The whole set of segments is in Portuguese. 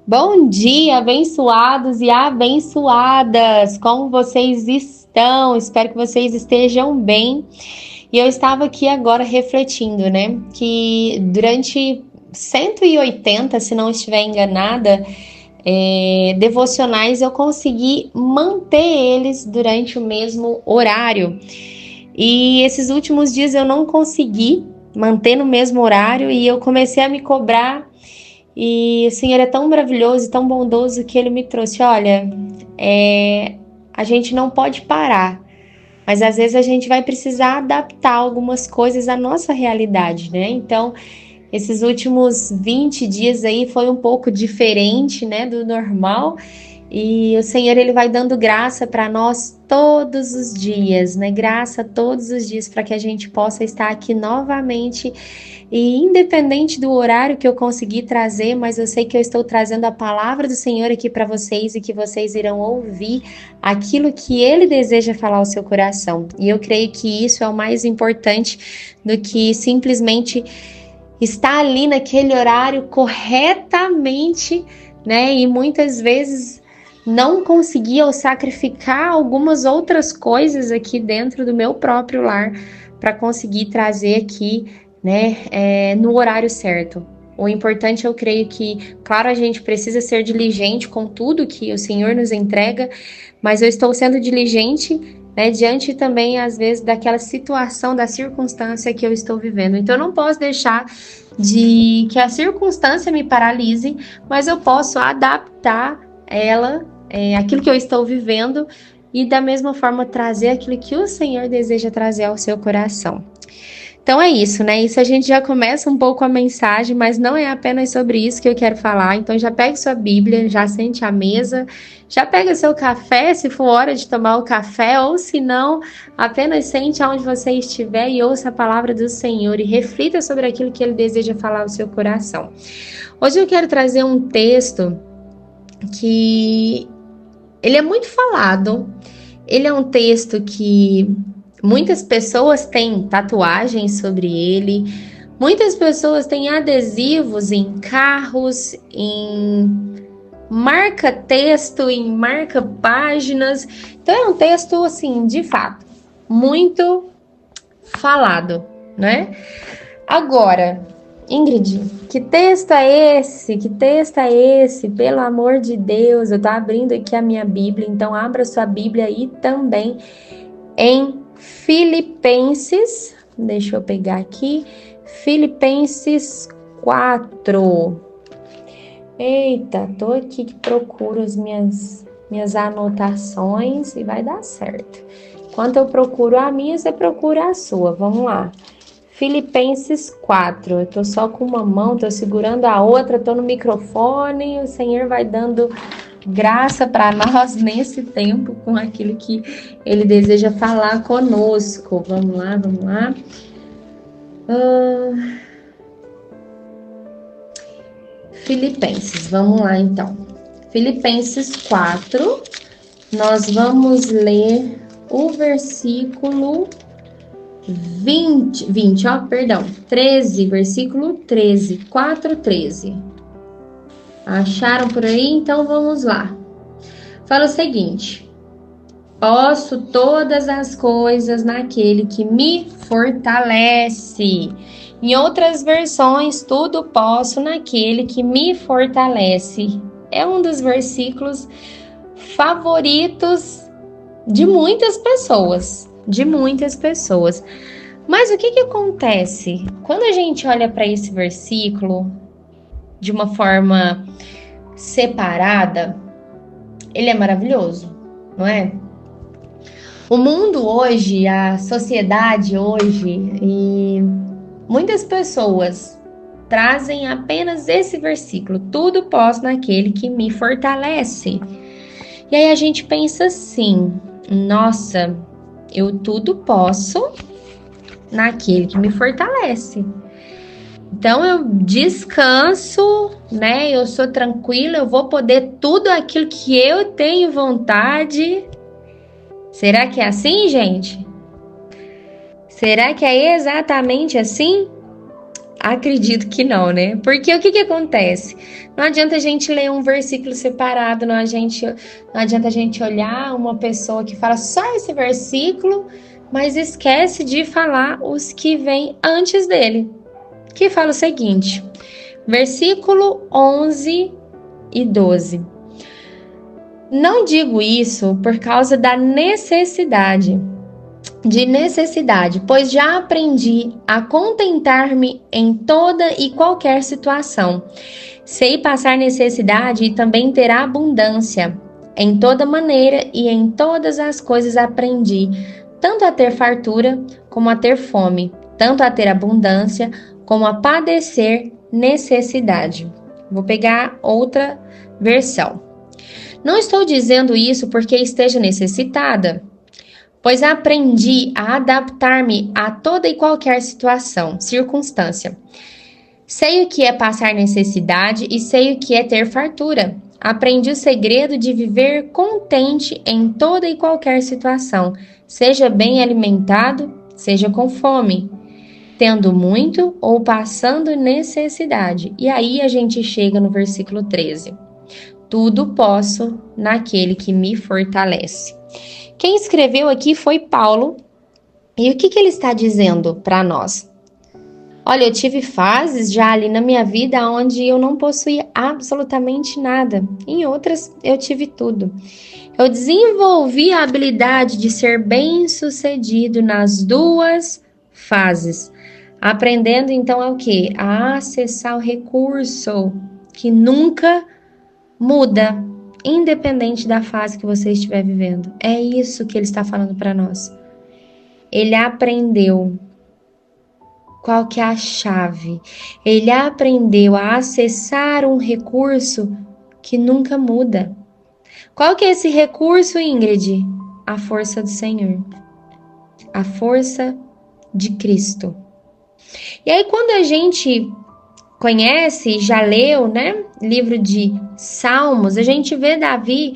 Bom dia, abençoados e abençoadas! Como vocês estão? Espero que vocês estejam bem. E eu estava aqui agora refletindo, né? Que durante 180, se não estiver enganada, devocionais eu consegui manter eles durante o mesmo horário. E esses últimos dias eu não consegui manter no mesmo horário e eu comecei a me cobrar. E o Senhor é tão maravilhoso e tão bondoso que Ele me trouxe, olha, a gente não pode parar, mas às vezes a gente vai precisar adaptar algumas coisas à nossa realidade, né? Então, esses últimos 20 dias aí foi um pouco diferente, né, do normal. E o Senhor, Ele vai dando graça para nós todos os dias, né? Graça todos os dias para que a gente possa estar aqui novamente. E independente do horário que eu conseguir trazer, mas eu sei que eu estou trazendo a palavra do Senhor aqui para vocês e que vocês irão ouvir aquilo que Ele deseja falar ao seu coração. E eu creio que isso é o mais importante do que simplesmente estar ali naquele horário corretamente, né? E muitas vezes não conseguia ou sacrificar algumas outras coisas aqui dentro do meu próprio lar para conseguir trazer aqui, né, no horário certo. O importante, eu creio que, claro, a gente precisa ser diligente com tudo que o Senhor nos entrega, mas eu estou sendo diligente, né, diante também, às vezes, daquela situação, da circunstância que eu estou vivendo. Então, eu não posso deixar de que a circunstância me paralise, mas eu posso adaptar ela, aquilo que eu estou vivendo, e da mesma forma trazer aquilo que o Senhor deseja trazer ao seu coração. Então é isso, né? Isso a gente já começa um pouco a mensagem, mas não é apenas sobre isso que eu quero falar. Então já pegue sua Bíblia, já sente à mesa, já pega seu café, se for hora de tomar o café, ou se não, apenas sente aonde você estiver e ouça a palavra do Senhor e reflita sobre aquilo que Ele deseja falar ao seu coração. Hoje eu quero trazer um texto que ele é muito falado. Ele é um texto que muitas pessoas têm tatuagens sobre ele, muitas pessoas têm adesivos em carros, em marca-texto, em marca-páginas. Então é um texto, assim, de fato, muito falado, né? Agora, Ingrid, que texto é esse? Que texto é esse? Pelo amor de Deus, eu tô abrindo aqui a minha Bíblia, então abra sua Bíblia aí também em Filipenses, deixa eu pegar aqui, Filipenses 4. Eita, tô aqui que procuro as minhas anotações e vai dar certo. Enquanto eu procuro a minha, você procura a sua, vamos lá. Filipenses 4, eu tô só com uma mão, tô segurando a outra, tô no microfone, o Senhor vai dando graça para nós nesse tempo com aquilo que Ele deseja falar conosco. Vamos lá, vamos lá. Filipenses, vamos lá então. Filipenses 4, nós vamos ler o versículo 13, versículo 13, 4:13. Acharam por aí? Então vamos lá. Fala o seguinte: posso todas as coisas naquele que me fortalece. Em outras versões, tudo posso naquele que me fortalece. É um dos versículos favoritos de muitas pessoas. Mas o que acontece? Quando a gente olha para esse versículo de uma forma separada, ele é maravilhoso, não é? O mundo hoje, a sociedade hoje, e muitas pessoas trazem apenas esse versículo: tudo posso naquele que me fortalece. E aí a gente pensa assim: nossa, eu tudo posso naquele que me fortalece. Então eu descanso, né? Eu sou tranquila, eu vou poder tudo aquilo que eu tenho vontade. Será que é assim, gente? Será que é exatamente assim? Acredito que não, né? Porque o que acontece? Não adianta a gente ler um versículo separado, não adianta a gente olhar uma pessoa que fala só esse versículo, mas esquece de falar os que vêm antes dele, que fala o seguinte, versículo 11 e 12. Não digo isso por causa da necessidade, pois já aprendi a contentar-me em toda e qualquer situação. Sei passar necessidade e também ter abundância. Em toda maneira e em todas as coisas aprendi, tanto a ter fartura como a ter fome, tanto a ter abundância como a padecer necessidade. Vou pegar outra versão. Não estou dizendo isso porque esteja necessitada, pois aprendi a adaptar-me a toda e qualquer situação, circunstância. Sei o que é passar necessidade e sei o que é ter fartura. Aprendi o segredo de viver contente em toda e qualquer situação, seja bem alimentado, seja com fome, tendo muito ou passando necessidade. E aí a gente chega no versículo 13. Tudo posso naquele que me fortalece. Quem escreveu aqui foi Paulo. E o que ele está dizendo para nós? Olha, eu tive fases já ali na minha vida onde eu não possuía absolutamente nada. Em outras, eu tive tudo. Eu desenvolvi a habilidade de ser bem-sucedido nas duas fases. Aprendendo, então, o quê? A acessar o recurso que nunca muda, independente da fase que você estiver vivendo. É isso que ele está falando para nós. Ele aprendeu qual que é a chave. Ele aprendeu a acessar um recurso que nunca muda. Qual que é esse recurso, Ingrid? A força do Senhor. A força de Cristo. E aí, quando a gente conhece, já leu, né? Livro de Salmos, a gente vê Davi,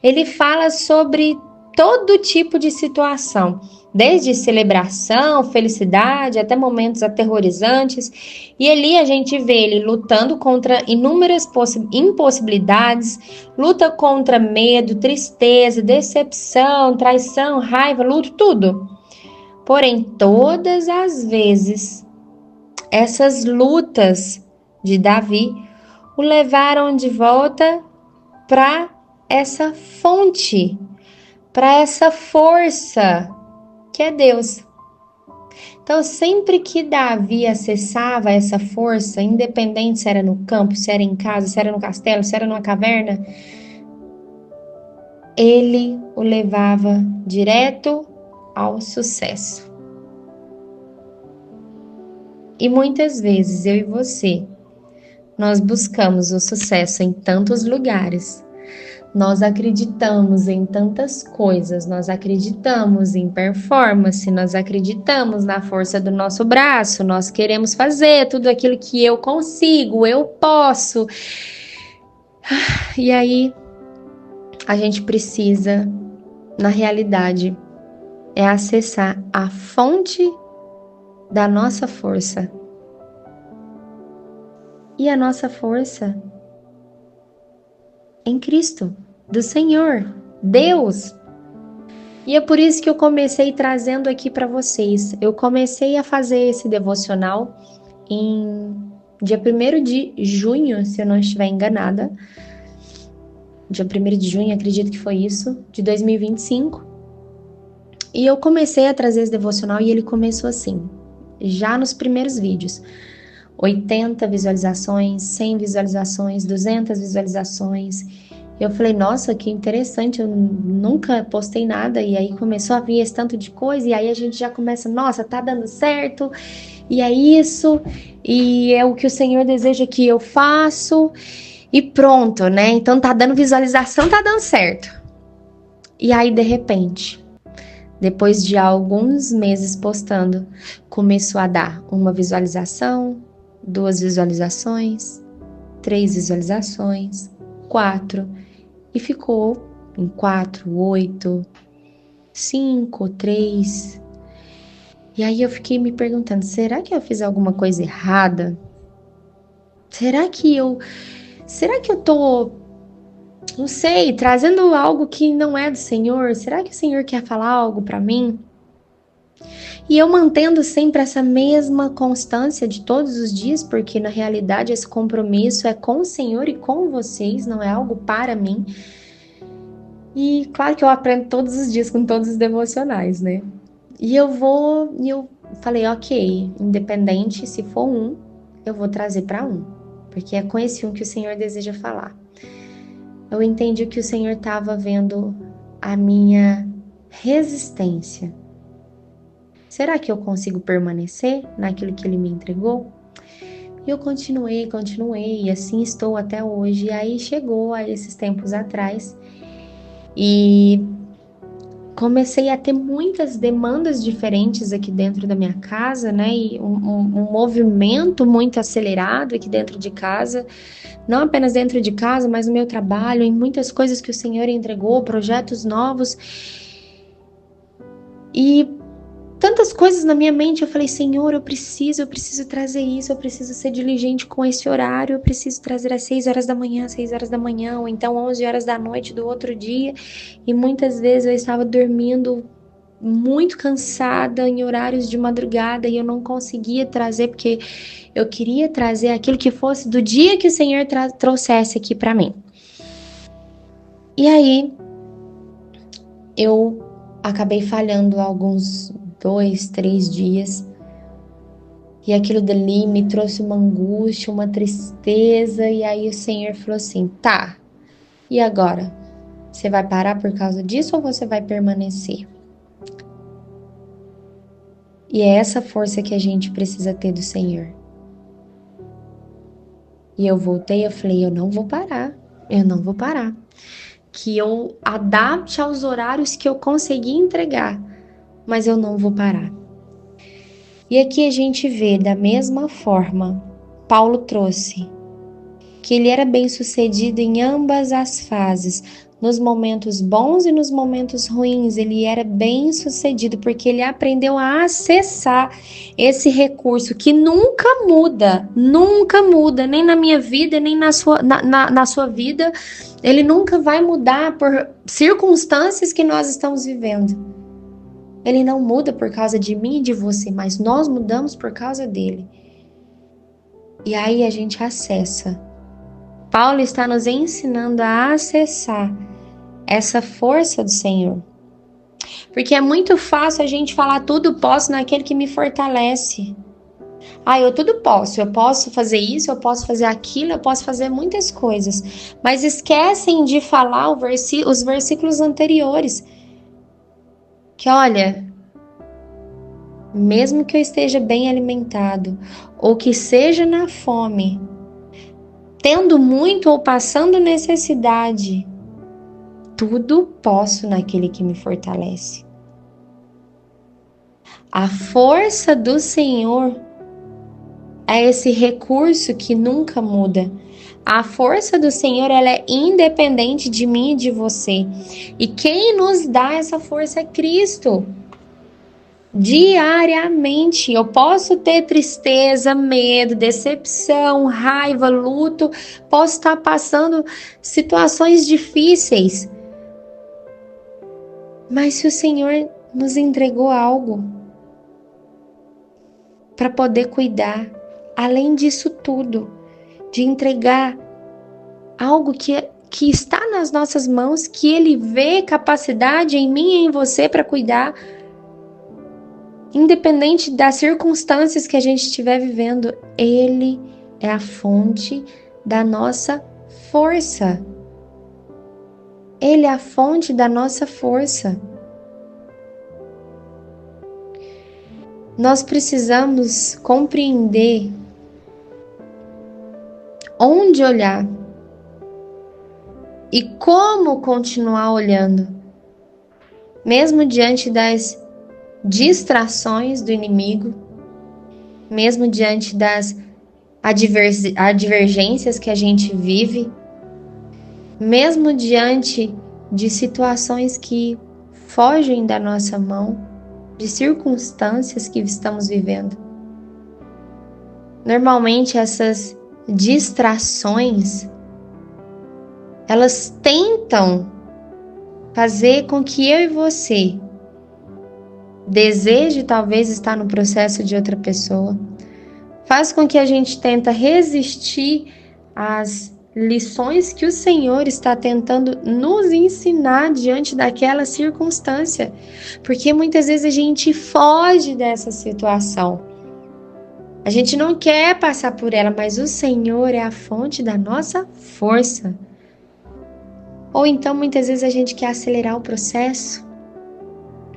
ele fala sobre todo tipo de situação, desde celebração, felicidade, até momentos aterrorizantes. E ali a gente vê ele lutando contra inúmeras impossibilidades, luta contra medo, tristeza, decepção, traição, raiva, luto, tudo. Porém, todas as vezes, essas lutas de Davi o levaram de volta para essa fonte, para essa força que é Deus. Então, sempre que Davi acessava essa força, independente se era no campo, se era em casa, se era no castelo, se era numa caverna, ele o levava direto ao sucesso. E muitas vezes eu e você, nós buscamos o sucesso em tantos lugares. Nós acreditamos em tantas coisas, nós acreditamos em performance, nós acreditamos na força do nosso braço, nós queremos fazer tudo aquilo que eu consigo, eu posso. E aí, a gente precisa, na realidade, é acessar a fonte da nossa força. E a nossa força em Cristo, do Senhor, Deus. E é por isso que eu comecei trazendo aqui para vocês. Eu comecei a fazer esse devocional em dia 1º de junho, se eu não estiver enganada. Dia 1º de junho, acredito que foi isso, de 2025. E eu comecei a trazer esse devocional e ele começou assim, já nos primeiros vídeos. 80 visualizações, 100 visualizações, 200 visualizações. Eu falei, nossa, que interessante, eu nunca postei nada. E aí começou a vir esse tanto de coisa. E aí a gente já começa, nossa, tá dando certo. E é isso. E é o que o Senhor deseja que eu faço. E pronto, né? Então tá dando visualização, tá dando certo. E aí, de repente, depois de alguns meses postando, começou a dar uma visualização, 2 visualizações, 3 visualizações, 4, e ficou em 4, 8, 5, 3. E aí eu fiquei me perguntando, será que eu fiz alguma coisa errada? Será que eu tô, não sei, trazendo algo que não é do Senhor? Será que o Senhor quer falar algo para mim? E eu mantendo sempre essa mesma constância de todos os dias, porque na realidade esse compromisso é com o Senhor e com vocês, não é algo para mim. E claro que eu aprendo todos os dias com todos os devocionais, né? E eu falei, ok, independente se for um, eu vou trazer para um, porque é com esse um que o Senhor deseja falar. Eu entendi que o Senhor estava vendo a minha resistência. Será que eu consigo permanecer naquilo que Ele me entregou? E eu continuei, e assim estou até hoje. E aí chegou a esses tempos atrás e comecei a ter muitas demandas diferentes aqui dentro da minha casa, né? E um movimento muito acelerado aqui dentro de casa. Não apenas dentro de casa, mas no meu trabalho, em muitas coisas que o Senhor entregou, projetos novos. E tantas coisas na minha mente, eu falei, Senhor, eu preciso trazer isso, eu preciso ser diligente com esse horário, eu preciso trazer às 6 horas da manhã, ou então 11 horas da noite do outro dia. E muitas vezes eu estava dormindo muito cansada em horários de madrugada e eu não conseguia trazer, porque eu queria trazer aquilo que fosse do dia que o Senhor trouxesse aqui para mim. E aí, eu acabei falhando alguns 2, 3 dias. E aquilo dali me trouxe uma angústia, uma tristeza. E aí o Senhor falou assim, tá, e agora? Você vai parar por causa disso ou você vai permanecer? E é essa força que a gente precisa ter do Senhor. E eu voltei, eu falei, eu não vou parar. Que eu adapte aos horários que eu consegui entregar, mas eu não vou parar. E aqui a gente vê da mesma forma, Paulo trouxe que ele era bem-sucedido em ambas as fases, nos momentos bons e nos momentos ruins, ele era bem-sucedido porque ele aprendeu a acessar esse recurso que nunca muda, nem na minha vida, nem na sua vida, ele nunca vai mudar por circunstâncias que nós estamos vivendo. Ele não muda por causa de mim e de você, mas nós mudamos por causa dele. E aí a gente acessa. Paulo está nos ensinando a acessar essa força do Senhor. Porque é muito fácil a gente falar tudo posso naquele que me fortalece. Eu tudo posso. Eu posso fazer isso, eu posso fazer aquilo, eu posso fazer muitas coisas. Mas esquecem de falar os versículos anteriores. Que olha, mesmo que eu esteja bem alimentado, ou que seja na fome, tendo muito ou passando necessidade, tudo posso naquele que me fortalece. A força do Senhor é esse recurso que nunca muda. A força do Senhor, ela é independente de mim e de você. E quem nos dá essa força é Cristo. Diariamente, eu posso ter tristeza, medo, decepção, raiva, luto, posso estar passando situações difíceis. Mas se o Senhor nos entregou algo para poder cuidar, além disso tudo, de entregar algo que está nas nossas mãos, que Ele vê capacidade em mim e em você para cuidar, independente das circunstâncias que a gente estiver vivendo, Ele é a fonte da nossa força. Ele é a fonte da nossa força. Nós precisamos compreender onde olhar e como continuar olhando, mesmo diante das distrações do inimigo, mesmo diante das advergências que a gente vive, mesmo diante de situações que fogem da nossa mão, de circunstâncias que estamos vivendo. Normalmente essas distrações, elas tentam fazer com que eu e você deseje talvez estar no processo de outra pessoa, faz com que a gente tenta resistir às lições que o Senhor está tentando nos ensinar diante daquela circunstância, porque muitas vezes a gente foge dessa situação. A gente não quer passar por ela, mas o Senhor é a fonte da nossa força. Ou então muitas vezes a gente quer acelerar o processo,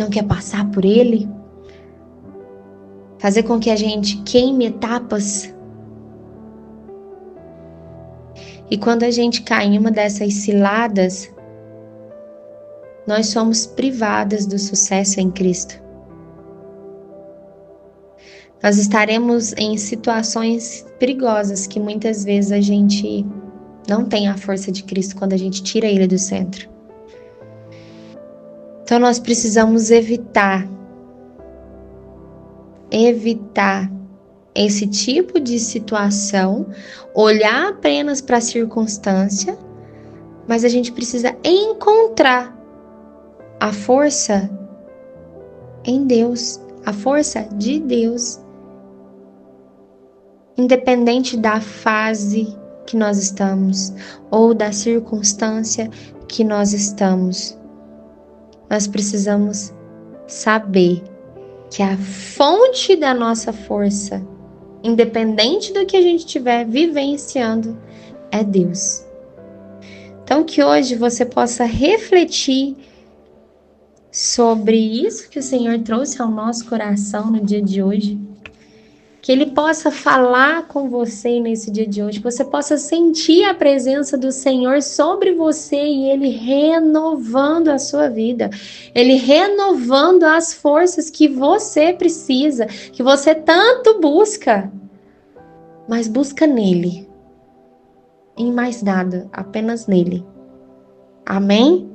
não quer passar por ele, fazer com que a gente queime etapas. E quando a gente cai em uma dessas ciladas, nós somos privadas do sucesso em Cristo. Nós estaremos em situações perigosas que muitas vezes a gente não tem a força de Cristo quando a gente tira ele do centro. Então nós precisamos evitar esse tipo de situação, olhar apenas para a circunstância, mas a gente precisa encontrar a força em Deus, a força de Deus, independente da fase que nós estamos ou da circunstância que nós estamos. Nós precisamos saber que a fonte da nossa força, independente do que a gente estiver vivenciando, é Deus. Então que hoje você possa refletir sobre isso que o Senhor trouxe ao nosso coração no dia de hoje. Que Ele possa falar com você nesse dia de hoje, que você possa sentir a presença do Senhor sobre você e Ele renovando a sua vida, Ele renovando as forças que você precisa, que você tanto busca, mas busca nele, em mais nada, apenas nele. Amém?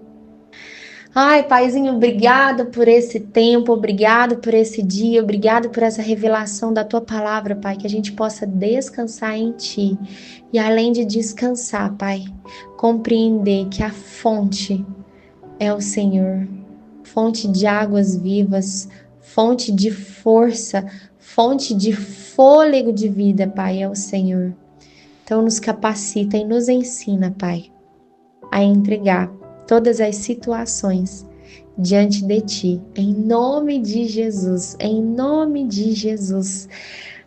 Ai, Paizinho, obrigado por esse tempo, obrigado por esse dia, obrigado por essa revelação da Tua palavra, Pai, que a gente possa descansar em Ti. E além de descansar, Pai, compreender que a fonte é o Senhor, fonte de águas vivas, fonte de força, fonte de fôlego de vida, Pai, é o Senhor. Então nos capacita e nos ensina, Pai, a entregar todas as situações diante de Ti, em nome de Jesus, em nome de Jesus.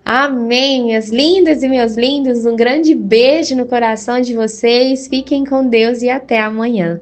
Amém, minhas lindas e meus lindos, um grande beijo no coração de vocês, fiquem com Deus e até amanhã.